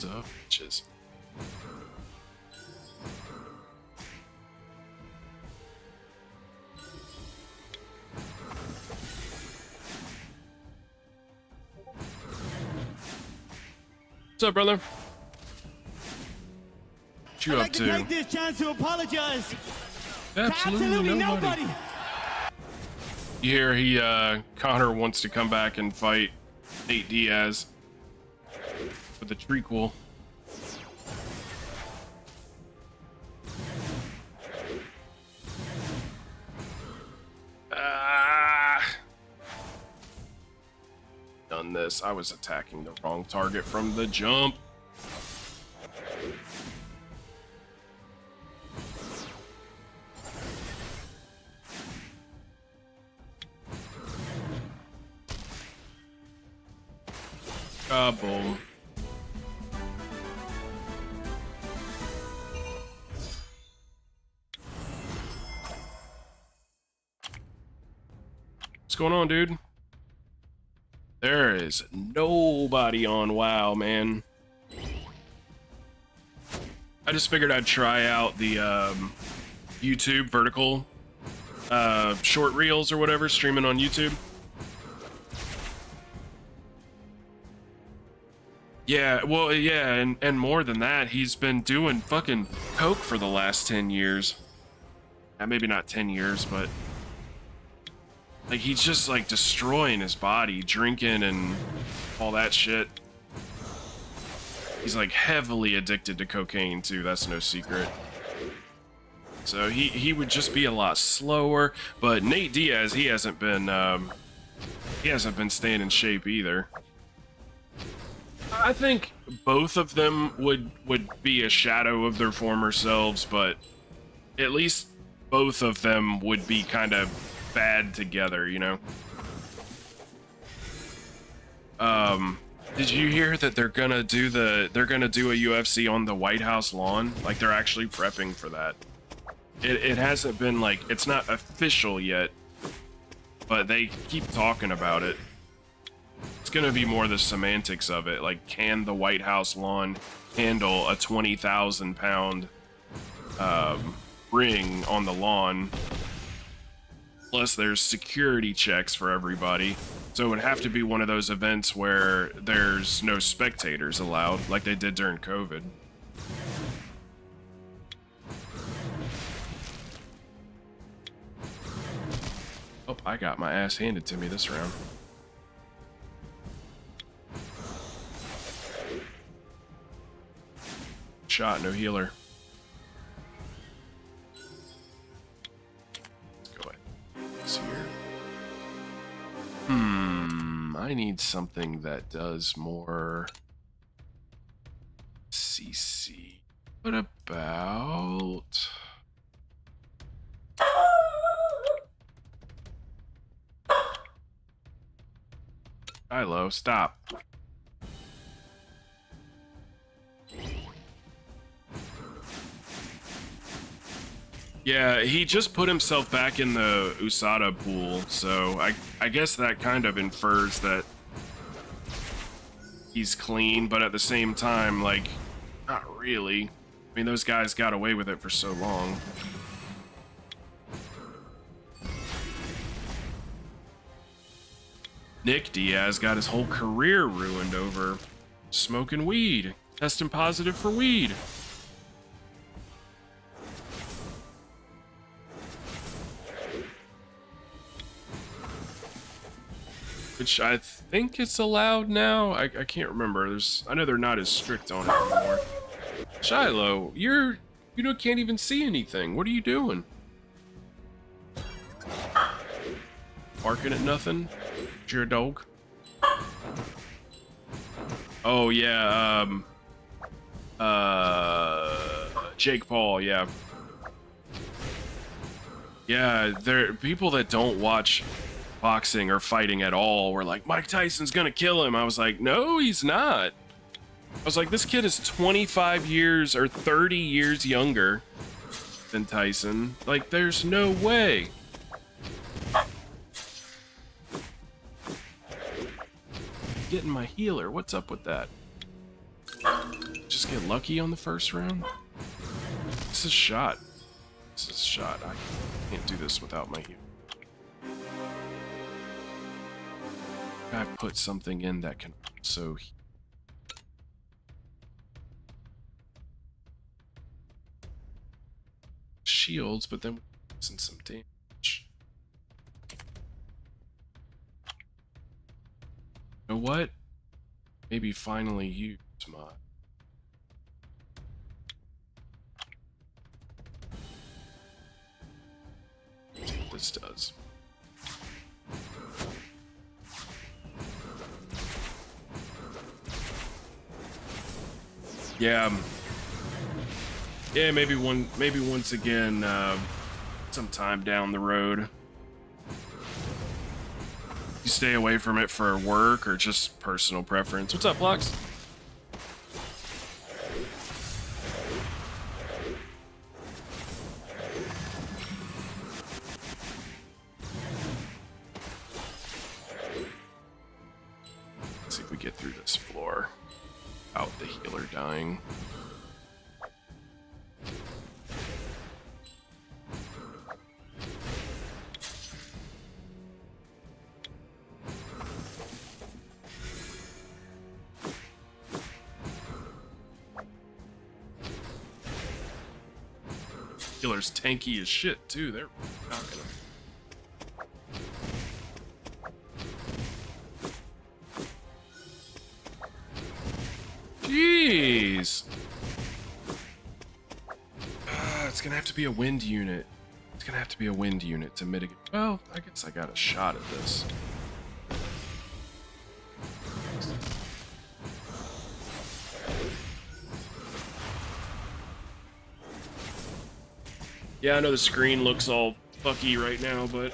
Of bitches. What's up, brother? What you I'd up like to? to take this chance to apologize Absolutely to nobody. You hear Connor wants to come back and fight Nate Diaz for the trequel. Done this. I was attacking the wrong target from the jump. Boom. What's going on, dude? There is nobody on WoW, man. I just figured I'd try out the YouTube vertical short reels or whatever, streaming on YouTube. Yeah, well, yeah, and more than that, he's been doing fucking coke for the last 10 years. Maybe not 10 years, but like he's just like destroying his body, drinking and all that shit. He's like heavily addicted to cocaine too, that's no secret. So he would just be a lot slower, but Nate Diaz, he hasn't been staying in shape either. I think both of them would be a shadow of their former selves, but at least both of them would be kind of bad together, you know? Did you hear that they're gonna do a UFC on the White House lawn? Like they're actually prepping for that. It hasn't been like, it's not official yet, but they keep talking about it. It's gonna be more the semantics of it. Like, can the White House lawn handle a 20,000 pound ring on the lawn? Plus, there's security checks for everybody. So it would have to be one of those events where there's no spectators allowed, like they did during COVID. Oh, I got my ass handed to me this round. Shot, no healer. Let's go ahead. This here. I need something that does more CC. What about... Hilo, stop. Yeah, he just put himself back in the USADA pool, so I guess that kind of infers that he's clean, but at the same time, like, not really. I mean, those guys got away with it for so long. Nick Diaz got his whole career ruined over smoking weed, testing positive for weed. Which I think it's allowed now. I can't remember. I know they're not as strict on it anymore. Shiloh, you can't even see anything. What are you doing? Barking at nothing? You're a dog? Oh yeah, Jake Paul, yeah. Yeah, there people that don't watch boxing or fighting at all were like, Mike Tyson's gonna kill him. I was like, no, he's not. I was like, this kid is 25 years or 30 years younger than Tyson. Like, there's no way. Getting my healer. What's up with that? just get lucky on the first round? This is shot. This is shot. I can't do this without my heal. I put something in that can also heal. Shields, but then we're using some damage. You know what? Maybe finally use my... See what this does. Yeah. Yeah, maybe once again, sometime down the road. You stay away from it for work or just personal preference. What's up, Blocks? Let's see if we get through this floor without the healer dying. Healer's tanky as shit too. They're not gonna. Jeez. It's gonna have to be a wind unit. It's gonna have to be a wind unit to mitigate. Well, I guess I got a shot at this. Yeah, I know the screen looks all fucky right now, but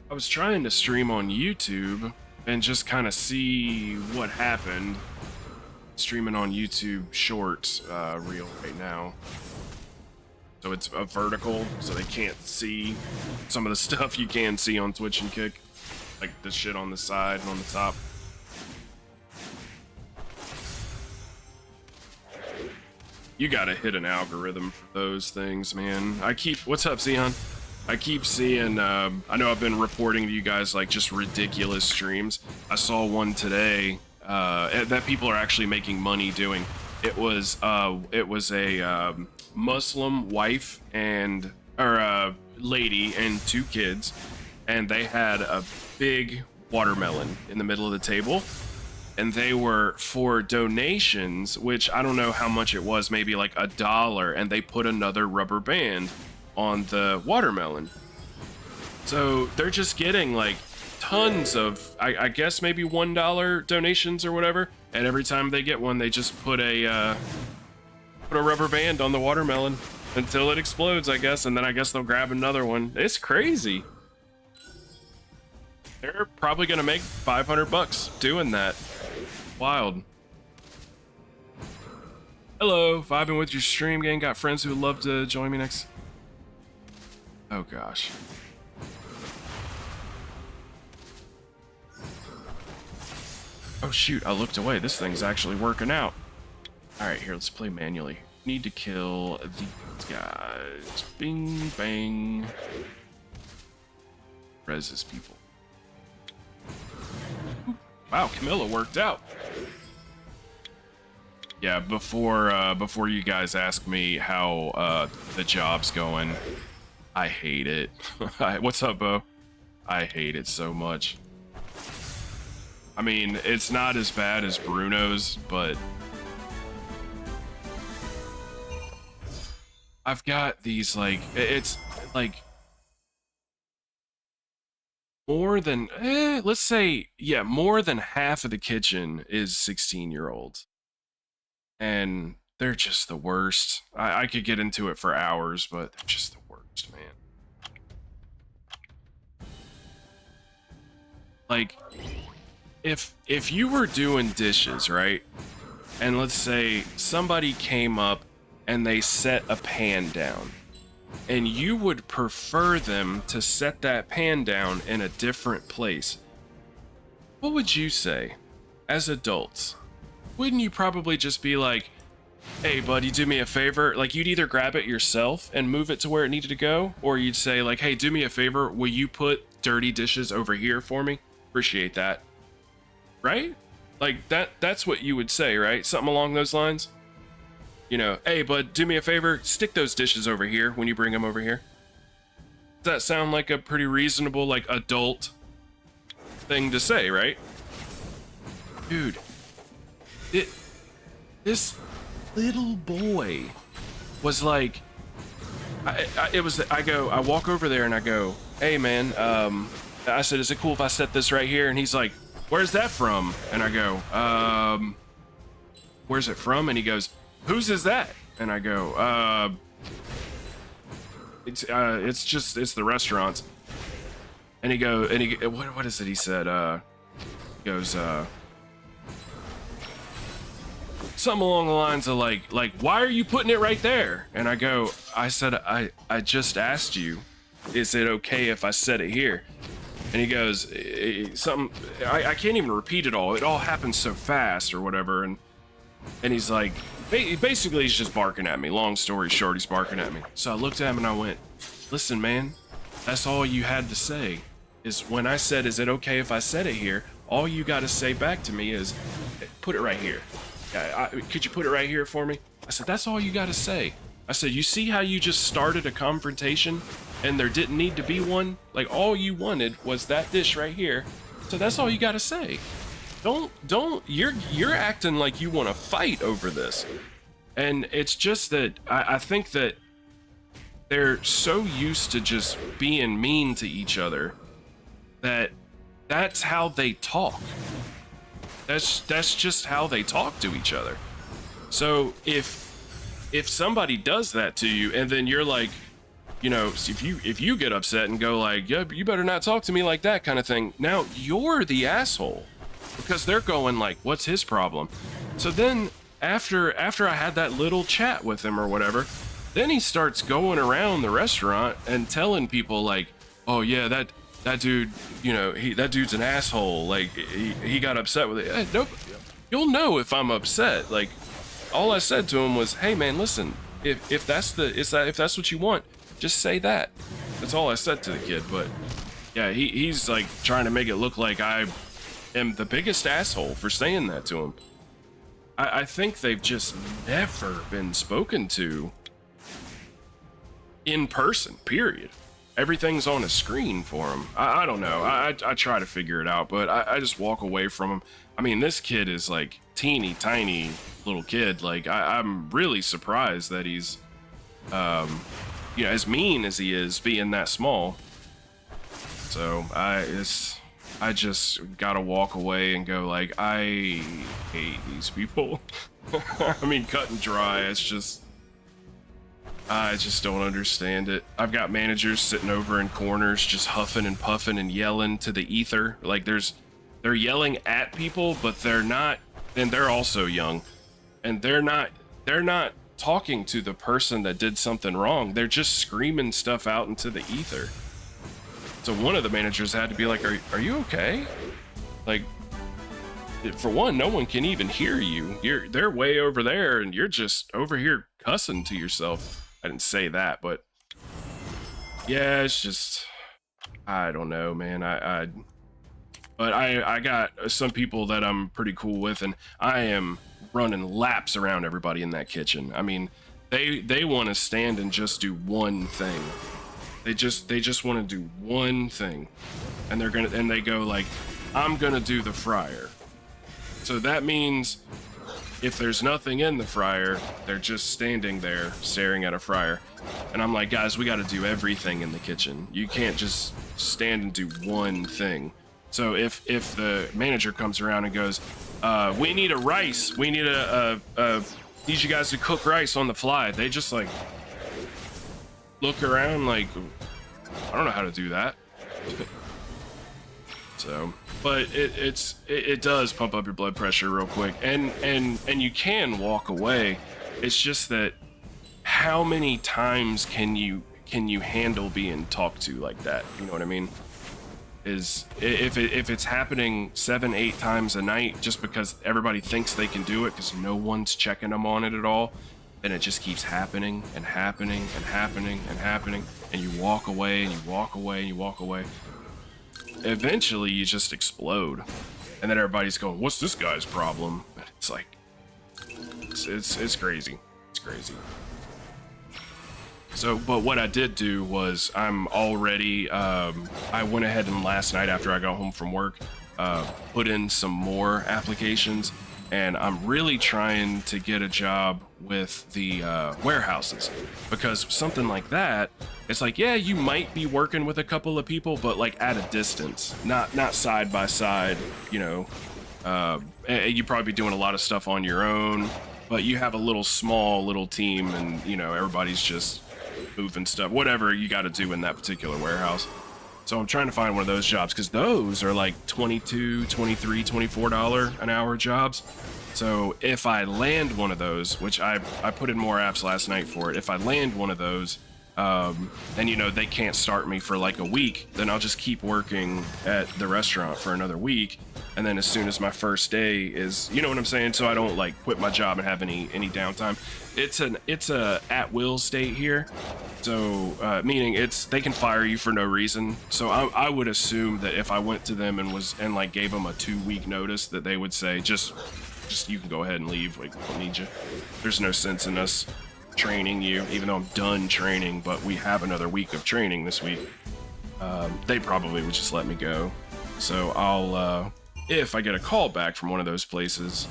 I was trying to stream on YouTube and just kind of see what happened. Streaming on YouTube Shorts reel right now. So it's a vertical, so they can't see some of the stuff you can see on Twitch and Kick. Like the shit on the side and on the top. You gotta hit an algorithm for those things, man. What's up, Zehan? I keep seeing, I know I've been reporting to you guys like just ridiculous streams. I saw one today that people are actually making money doing. It was a Muslim wife or lady and 2 kids, and they had a big watermelon in the middle of the table. And they were for donations, which I don't know how much it was, maybe like $1, and they put another rubber band on the watermelon. So they're just getting like tons of, I guess maybe $1 donations or whatever, and every time they get one, they just put a rubber band on the watermelon until it explodes, I guess, and then I guess they'll grab another one. It's crazy. They're probably gonna make $500 doing that. Wild. Hello, vibing with your stream, gang. Got friends who would love to join me next. Oh gosh. Oh shoot, I looked away. This thing's actually working out. Alright, here, let's play manually. Need to kill these guys. Bing, bang. Res his people. Wow, Camilla worked out. Yeah, before you guys ask me how the job's going, I hate it. What's up, Bo? I hate it so much. I mean, it's not as bad as Bruno's, but I've got these like it's like more than, let's say, yeah, more than half of the kitchen is 16-year-olds. And they're just the worst. I could get into it for hours, but they're just the worst, man. Like, if you were doing dishes, right? And let's say somebody came up and they set a pan down, and you would prefer them to set that pan down in a different place, what would you say as adults? wouldn't you probably just be like, hey buddy, do me a favor? Like, you'd either grab it yourself and move it to where it needed to go, or you'd say like, hey, do me a favor, will you put dirty dishes over here for me? Appreciate that. Right? Like, that's what you would say, right? Something along those lines. You know, hey bud, do me a favor, stick those dishes over here when you bring them over here. Does that sound like a pretty reasonable, like, adult thing to say, right? Dude, this little boy was like, I walk over there and I go, hey man, I said, is it cool if I set this right here? And he's like, where's that from? And I go, where's it from? And he goes, whose is that? And I go, it's the restaurant's. And he what is it? He said, he goes, something along the lines of like, why are you putting it right there? And I said, I just asked you, is it okay if I set it here? And he goes, something, I can't even repeat it all. It all happens so fast or whatever. And he's like, basically he's just barking at me. Long story short, he's barking at me. So I looked at him and I went, listen, man, that's all you had to say. Is when I said, is it okay if I set it here? All you got to say back to me is, put it right here. Could you put it right here for me? I said, that's all you got to say. I said, you see how you just started a confrontation and there didn't need to be one? Like, all you wanted was that dish right here. So that's all you got to say. You're acting like you want to fight over this. And it's just that I think that they're so used to just being mean to each other that's how they talk. That's just how they talk to each other. So if somebody does that to you and then you're like, you know, if you get upset and go like, yeah, you better not talk to me like that kind of thing, now you're the asshole because they're going like, what's his problem? So then after I had that little chat with him or whatever, then he starts going around the restaurant and telling people like, oh yeah, that dude, you know, that dude's an asshole. Like he got upset with it. Hey, nope. You'll know if I'm upset. Like, all I said to him was, hey man, listen, if that's what you want, just say that. That's all I said to the kid. But yeah, he's like trying to make it look like I am the biggest asshole for saying that to him. I think they've just never been spoken to in person, period. Everything's on a screen for him. I don't know. I try to figure it out, but I just walk away from him. I mean, this kid is like teeny tiny little kid. Like I'm really surprised that he's, you know, as mean as he is being that small. So I just gotta walk away and go like, I hate these people. I mean, cut and dry. It's just, I just don't understand it. I've got managers sitting over in corners just huffing and puffing and yelling to the ether. Like they're yelling at people, but they're not, and they're also young. And they're not talking to the person that did something wrong. They're just screaming stuff out into the ether. So one of the managers had to be like, are you okay? Like, for one, no one can even hear you. They're way over there and you're just over here cussing to yourself. I didn't say that, but yeah, it's just, I don't know, man. But I got some people that I'm pretty cool with, and I am running laps around everybody in that kitchen. I mean, they want to stand and just do one thing. They just want to do one thing, and they go like, I'm gonna do the fryer. So that means if there's nothing in the fryer, they're just standing there staring at a fryer. And I'm like, guys, we got to do everything in the kitchen. You can't just stand and do one thing. So if the manager comes around and goes, we need a rice, we need need you guys to cook rice on the fly, they just like look around like, I don't know how to do that. So, but it does pump up your blood pressure real quick, and you can walk away. It's just that how many times can you handle being talked to like that? You know what I mean? is if it's happening 7-8 times a night just because everybody thinks they can do it because no one's checking them on it at all, then it just keeps happening and happening and happening and happening, and you walk away and you walk away and you walk away. Eventually you just explode, and then everybody's going, what's this guy's problem? It's like it's crazy. It's crazy. So, but what I did do was I'm already, I went ahead and last night after I got home from work, put in some more applications, and I'm really trying to get a job with the warehouses, because something like that, it's like, yeah, you might be working with a couple of people, but like at a distance, not side by side, you know. You probably be doing a lot of stuff on your own, but you have a small little team, and you know, everybody's just moving stuff, whatever you got to do in that particular warehouse. So I'm trying to find one of those jobs, because those are like $22, $23, $24 an hour jobs. So if I land one of those, which I put in more apps last night for it, if I land one of those, and you know, they can't start me for like a week, then I'll just keep working at the restaurant for another week, and then as soon as my first day is, you know what I'm saying, so I don't like quit my job and have any downtime. It's a at-will state here, so meaning they can fire you for no reason. So I would assume that if I went to them and like gave them a 2-week notice, that they would say just you can go ahead and leave, like, we don't need you. There's no sense in us training you, even though I'm done training, but we have another week of training this week. They probably would just let me go. So I'll if I get a call back from one of those places,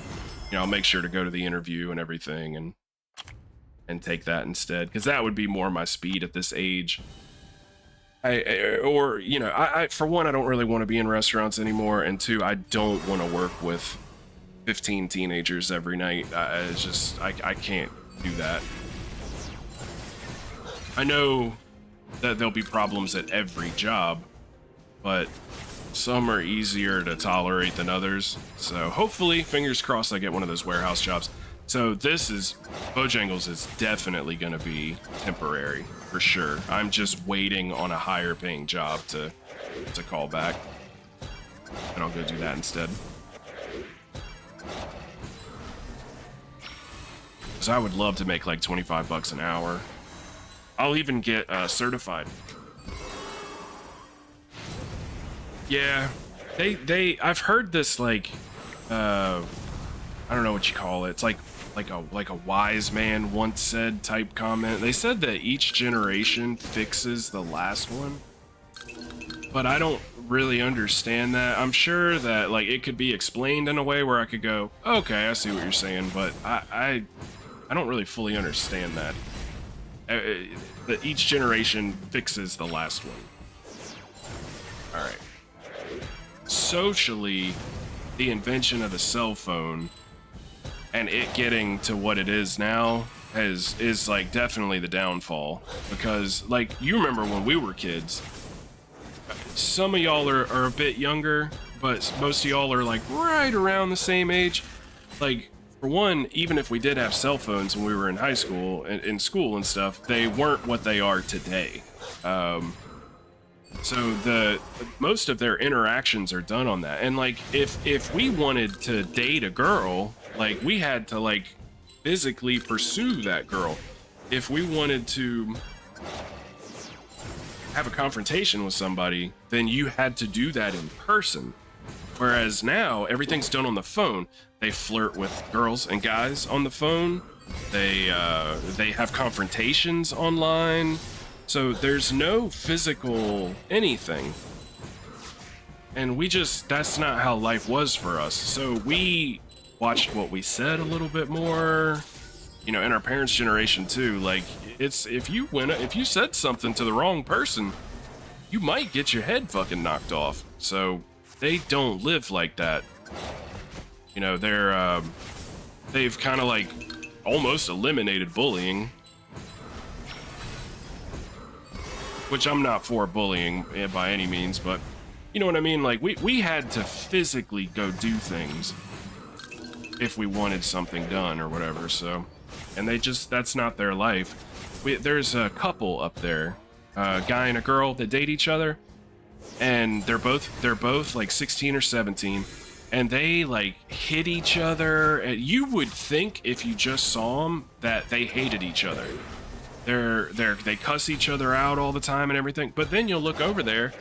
you know, I'll make sure to go to the interview and everything and take that instead, because that would be more my speed at this age. Or you know, I for one, I don't really want to be in restaurants anymore, and two, I don't want to work with 15 teenagers every night. It's just I can't do that. I know that there'll be problems at every job, but some are easier to tolerate than others. So hopefully, fingers crossed, I get one of those warehouse jobs. So Bojangles is definitely going to be temporary for sure. I'm just waiting on a higher paying job to call back, and I'll go do that instead. Because I would love to make like 25 bucks an hour. I'll even get certified. Yeah, I've heard this, like, I don't know what you call it. It's like a wise man once said type comment. They said that each generation fixes the last one, but I don't really understand that. I'm sure that like it could be explained in a way where I could go, okay, I see what you're saying, but I don't really fully understand that. That each generation fixes the last one. All right. Socially, the invention of the cell phone and it getting to what it is now is like definitely the downfall, because like you remember when we were kids, some of y'all are a bit younger, but most of y'all are like right around the same age. Like, for one, even if we did have cell phones when we were in high school and in school and stuff, they weren't what they are today. So most of their interactions are done on that. And like, if we wanted to date a girl, like we had to like physically pursue that girl. If we wanted to have a confrontation with somebody, then you had to do that in person. Whereas now everything's done on the phone. They flirt with girls and guys on the phone. They have confrontations online. So there's no physical anything. And that's not how life was for us. So we watched what we said a little bit more, you know, in our parents' generation too. Like, it's, if you said something to the wrong person, you might get your head fucking knocked off. So they don't live like that. You know, they've kind of like almost eliminated bullying, which I'm not for bullying by any means, but you know what I mean? Like, we had to physically go do things if we wanted something done or whatever. So, and that's not their life. There's a couple up there, a guy and a girl that date each other, and they're both like 16 or 17, and they like hit each other. And you would think if you just saw them that they hated each other. They cuss each other out all the time and everything, but then you'll look over there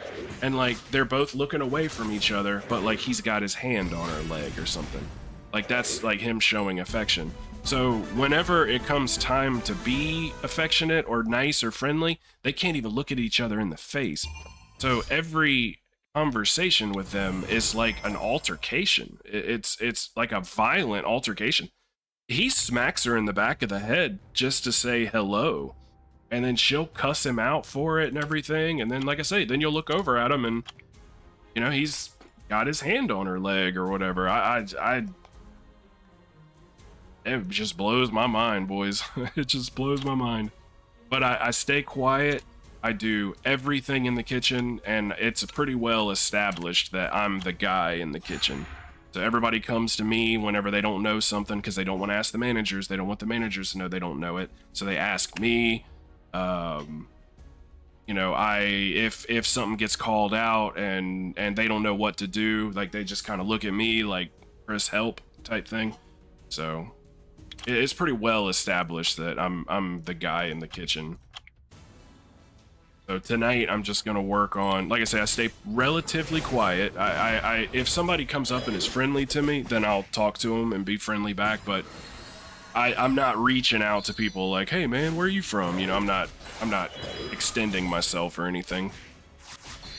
and like they're both looking away from each other, but like he's got his hand on her leg or something. Like that's like him showing affection. So whenever it comes time to be affectionate or nice or friendly, they can't even look at each other in the face. So every conversation with them is like an altercation. It's like a violent altercation. He smacks her in the back of the head just to say hello, and then she'll cuss him out for it and everything. And then, like I say, then you'll look over at him and, you know, he's got his hand on her leg or whatever. It just blows my mind, boys. It just blows my mind. But I stay quiet. I do everything in the kitchen, and it's pretty well established that I'm the guy in the kitchen. So everybody comes to me whenever they don't know something because they don't want to ask the managers. They don't want the managers to know they don't know it. So they ask me. You know, if something gets called out and they don't know what to do, like they just kind of look at me like, Chris, help type thing. So it's pretty well established that I'm the guy in the kitchen. So tonight I'm just gonna work on, like I say, I stay relatively quiet. I if somebody comes up and is friendly to me, then I'll talk to them and be friendly back. But I'm not reaching out to people like, hey man, where are you from? You know, I'm not extending myself or anything.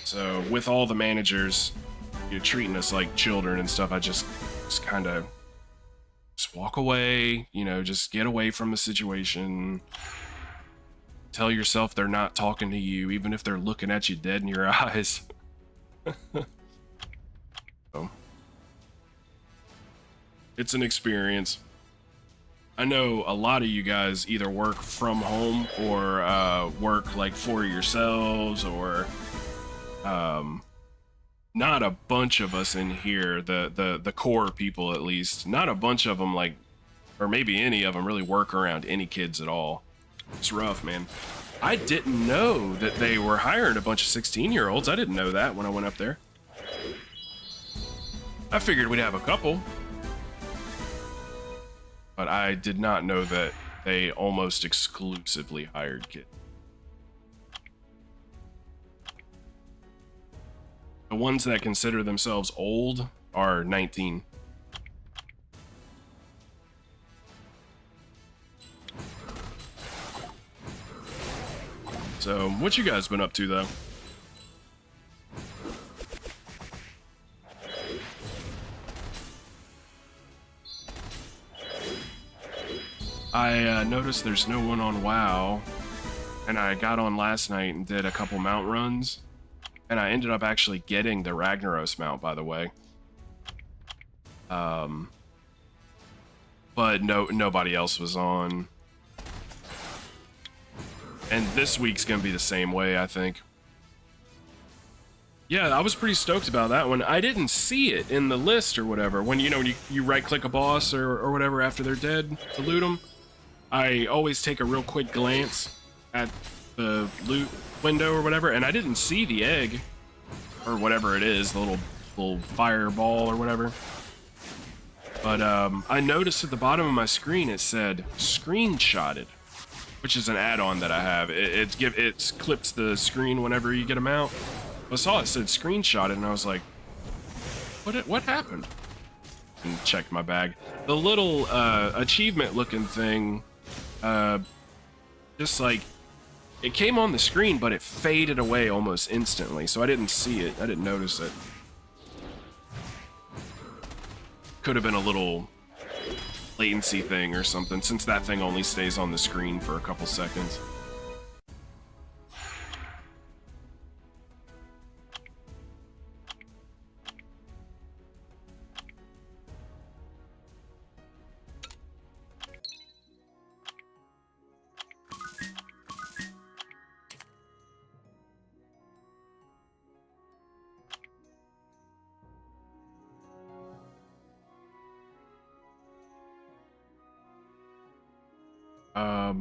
So with all the managers, you know, treating us like children and stuff, I just kind of just walk away. You know, just get away from the situation. Tell yourself they're not talking to you, even if they're looking at you dead in your eyes. So, it's an experience. I know a lot of you guys either work from home or work like for yourselves, or not a bunch of us in here, the core people at least, not a bunch of them like, or maybe any of them really work around any kids at all. It's rough, man. I didn't know that they were hiring a bunch of 16-year-olds. I didn't know that when I went up there. I figured we'd have a couple. But I did not know that they almost exclusively hired kids. The ones that consider themselves old are 19. So, what you guys been up to, though? I noticed there's no one on WoW, and I got on last night and did a couple mount runs, and I ended up actually getting the Ragnaros mount, by the way. But nobody else was on. And this week's gonna be the same way, I think. Yeah, I was pretty stoked about that one. I didn't see it in the list or whatever. When, you know, when you right-click a boss or whatever after they're dead to loot them, I always take a real quick glance at the loot window or whatever, and I didn't see the egg or whatever it is, the little fireball or whatever. But I noticed at the bottom of my screen it said screenshotted, which is an add-on that I have. It clips the screen whenever you get them out. I saw it said screenshotted, and I was like, what happened? And checked my bag. The little achievement-looking thing, just like, it came on the screen, but it faded away almost instantly, so I didn't see it. I didn't notice it. Could have been a little latency thing or something, since that thing only stays on the screen for a couple seconds.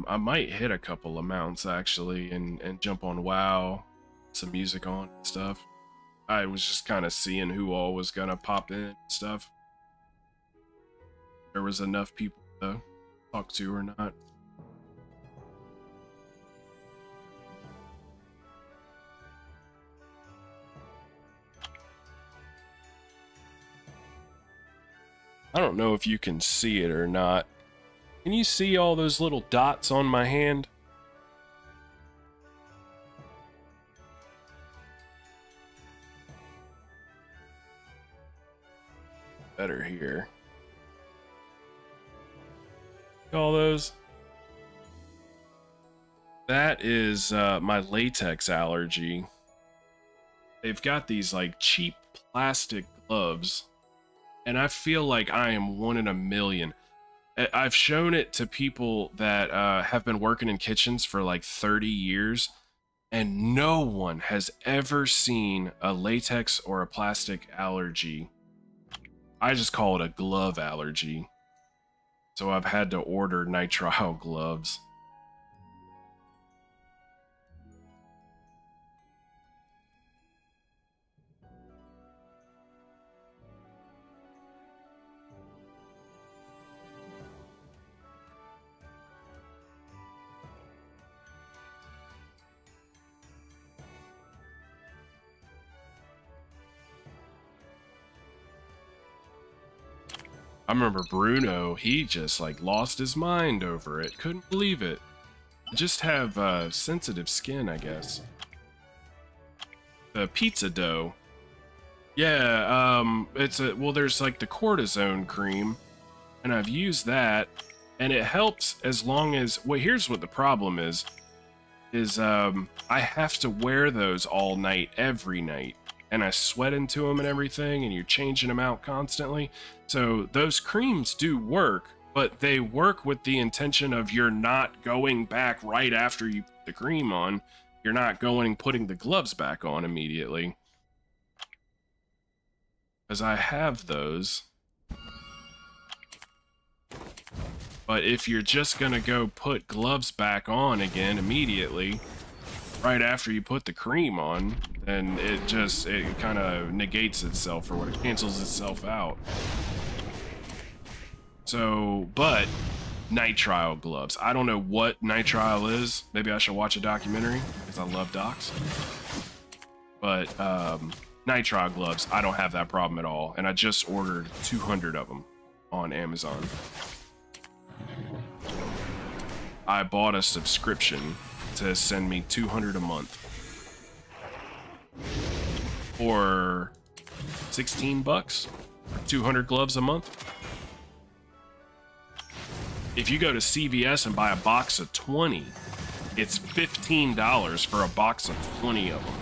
I might hit a couple of mounts actually and jump on WoW, some music on and stuff. I was just kind of seeing who all was gonna pop in and stuff. There was enough people to talk to or not. I don't know if you can see it or not. Can you see all those little dots on my hand? Better here. All those. That is my latex allergy. They've got these like cheap plastic gloves, and I feel like I am one in a million. I've shown it to people that have been working in kitchens for like 30 years, and no one has ever seen a latex or a plastic allergy. I just call it a glove allergy. So I've had to order nitrile gloves. I remember Bruno, he just like lost his mind over it. Couldn't believe it. Just have sensitive skin, I guess. The pizza dough. Yeah, well, there's like the cortisone cream, and I've used that, and it helps as long as, well, here's what the problem is I have to wear those all night, every night, and I sweat into them and everything, and you're changing them out constantly. So those creams do work, but they work with the intention of you're not going back right after you put the cream on. You're not going and putting the gloves back on immediately. Because I have those. But if you're just gonna go put gloves back on again immediately, right after you put the cream on, then it kind of negates itself, or what, it cancels itself out. So, but nitrile gloves. I don't know what nitrile is. Maybe I should watch a documentary, because I love docs. But nitrile gloves, I don't have that problem at all. And I just ordered 200 of them on Amazon. I bought a subscription to send me 200 a month for 16 bucks, 200 gloves a month. If you go to CVS and buy a box of 20, it's $15 for a box of 20 of them.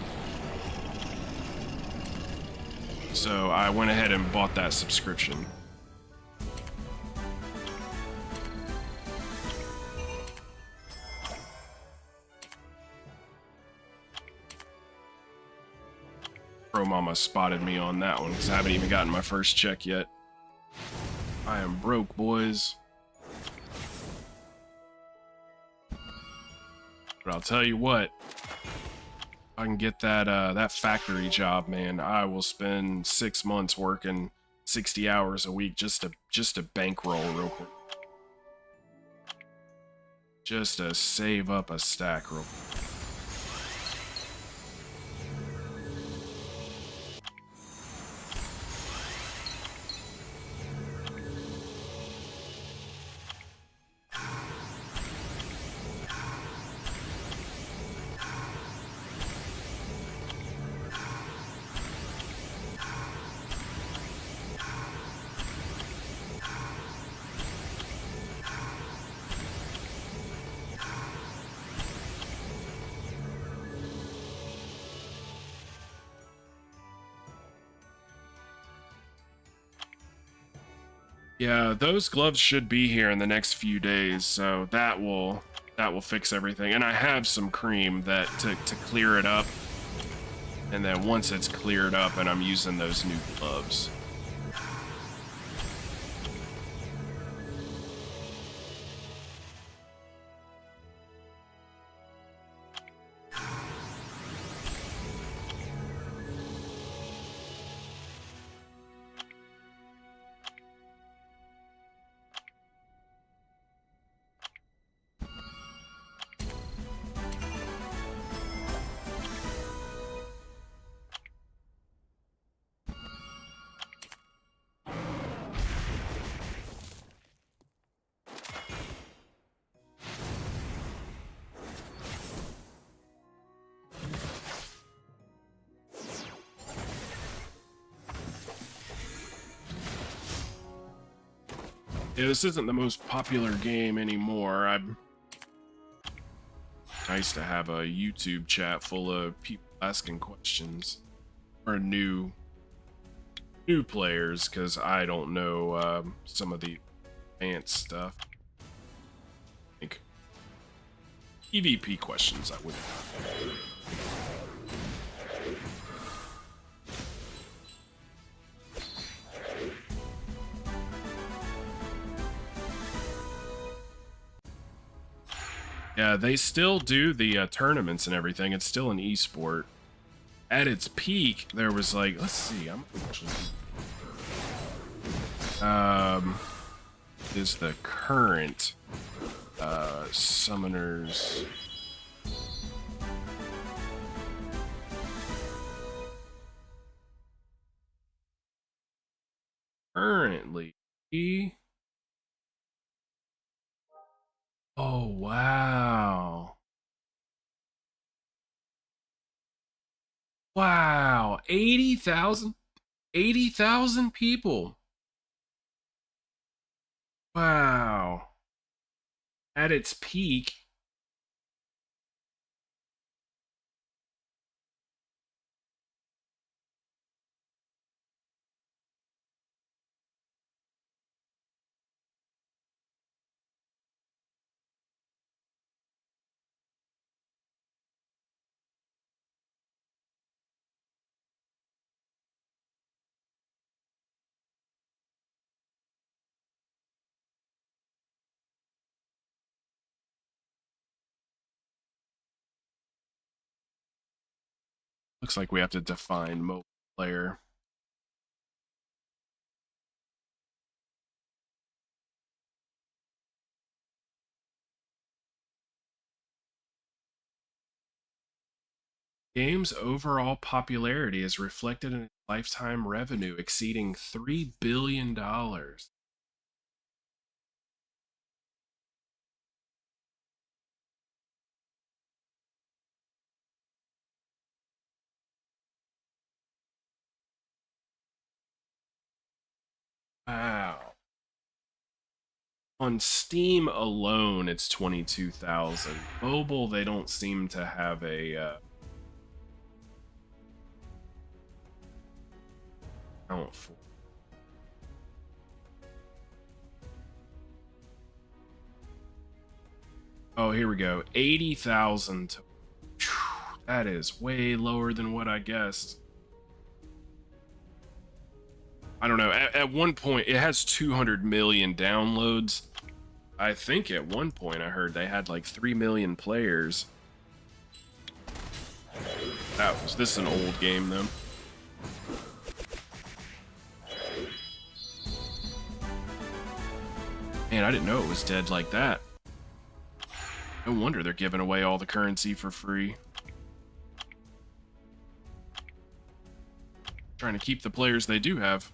So I went ahead and bought that subscription. Pro Mama spotted me on that one because I haven't even gotten my first check yet. I am broke, boys. But I'll tell you what, if I can get that that factory job, man, I will spend 6 months working 60 hours a week just to bankroll real quick. Just to save up a stack real quick. Yeah, those gloves should be here in the next few days, so that will fix everything. And I have some cream that to clear it up. And then once it's cleared up, and I'm using those new gloves. Yeah, this isn't the most popular game anymore. I'm nice to have a YouTube chat full of people asking questions or new players, because I don't know some of the advanced stuff. Like PvP questions, I wouldn't. Yeah, they still do the tournaments and everything. It's still an esport. At its peak, there was like, let's see, I'm actually is the current summoners. Currently, oh wow. Wow, 80,000 people. Wow. At its peak. Looks like we have to define mobile player. Game's overall popularity is reflected in its lifetime revenue exceeding $3 billion. Wow. On Steam alone, it's 22,000. Mobile, they don't seem to have a count for. Oh, here we go. 80,000. That is way lower than what I guessed. I don't know. At one point, it has 200 million downloads. I think at one point I heard they had like 3 million players. This is an old game though. Man, I didn't know it was dead like that. No wonder they're giving away all the currency for free. Trying to keep the players they do have.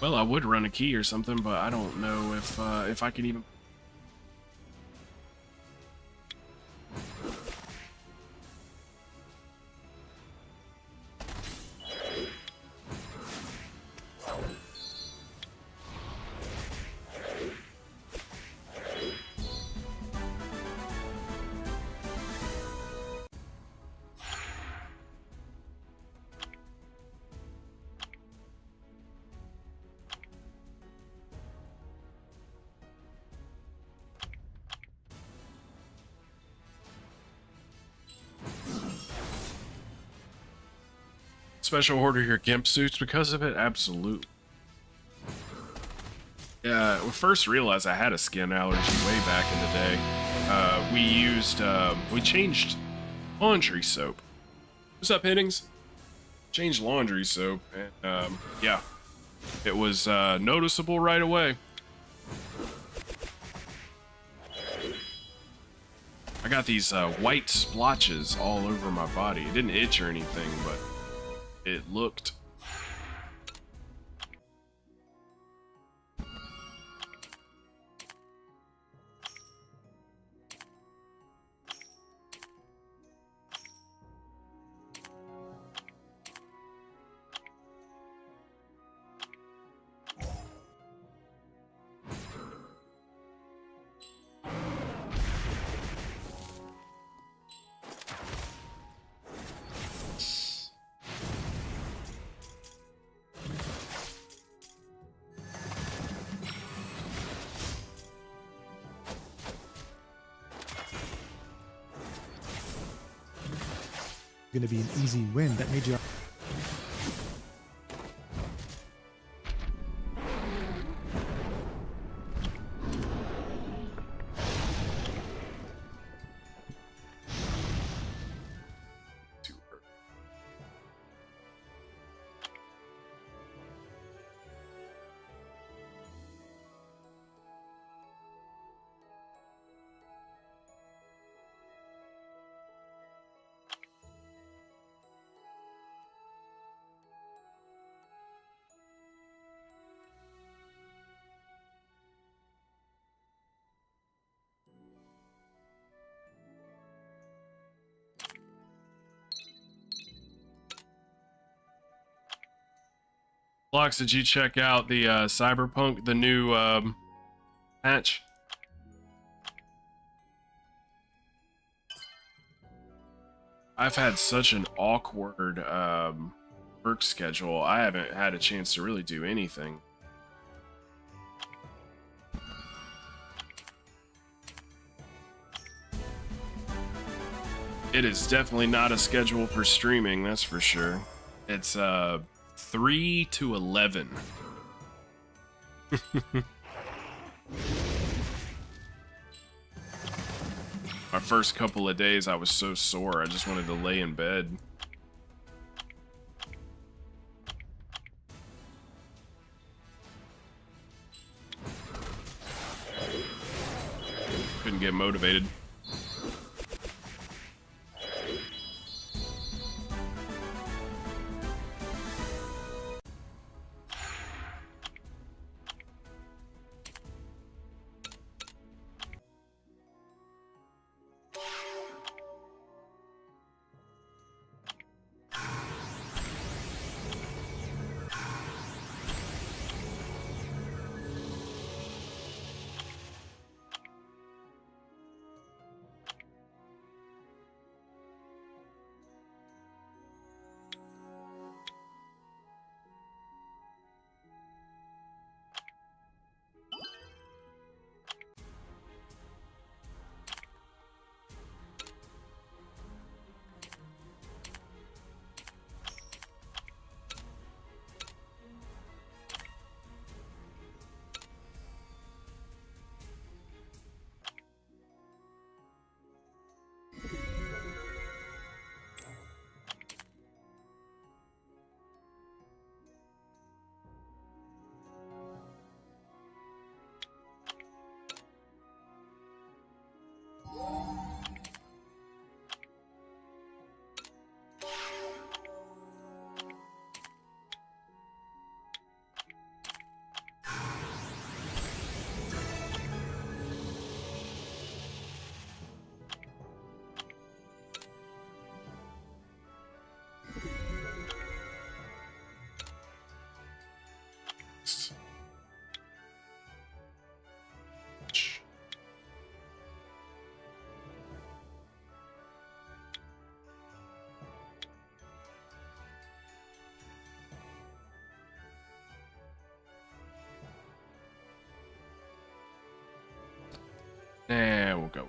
Well, I would run a key or something, but I don't know if I can even. Special order your gimp suits because of it? Absolutely. Yeah, we first realized I had a skin allergy way back in the day. We changed laundry soap. What's up, Hiddings? Changed laundry soap, and yeah, it was noticeable right away. I got these white splotches all over my body. It didn't itch or anything, but it looked. Going to be an easy win. That made you. Blocks, did you check out the Cyberpunk, the new patch? I've had such an awkward work schedule. I haven't had a chance to really do anything. It is definitely not a schedule for streaming, that's for sure. It's 3 to 11. My first couple of days, I was so sore, I just wanted to lay in bed. Couldn't get motivated. And we'll go.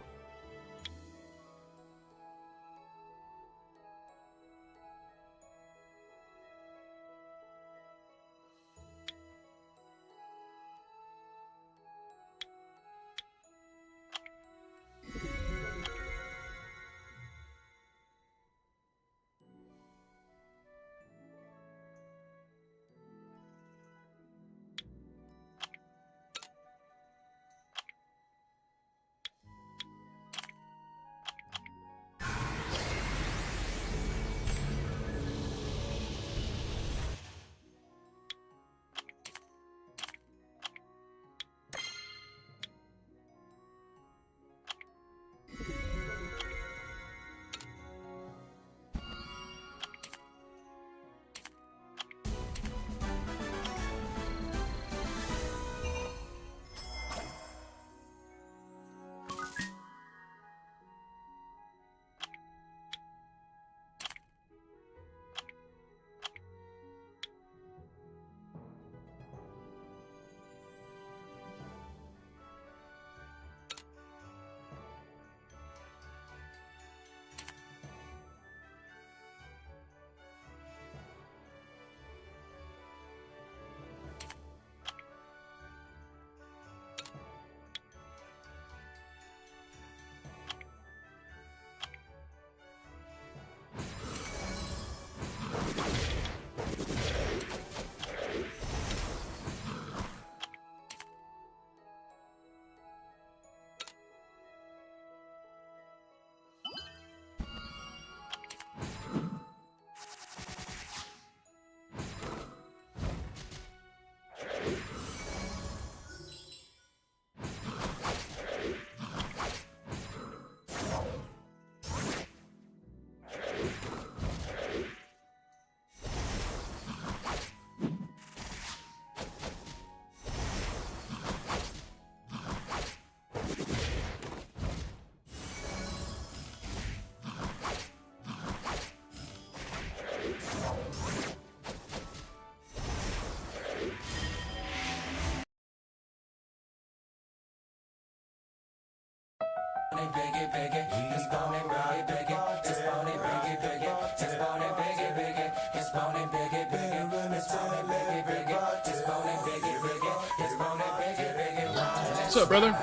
What's up, brother?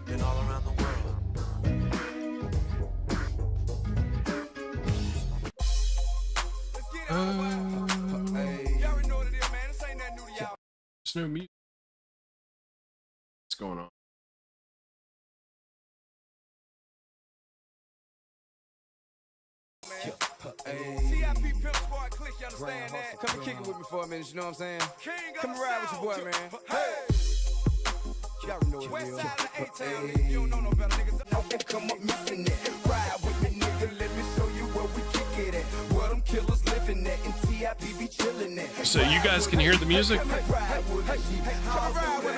And all around the world. There's no music. What's going on? Come and kick it with me for a minute, you know what I'm saying? Come and ride with your boy, man. Hey! You already know what it is. West side of the A-Town, you don't know no better niggas. Come up missing it. Ride with me, nigga, let me show you where we kick it at. Where them killers living at, and TIP be chilling at. So you guys can hear the music? Come ride with me,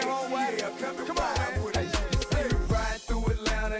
homeboy. Come on, man. Ride through Atlanta,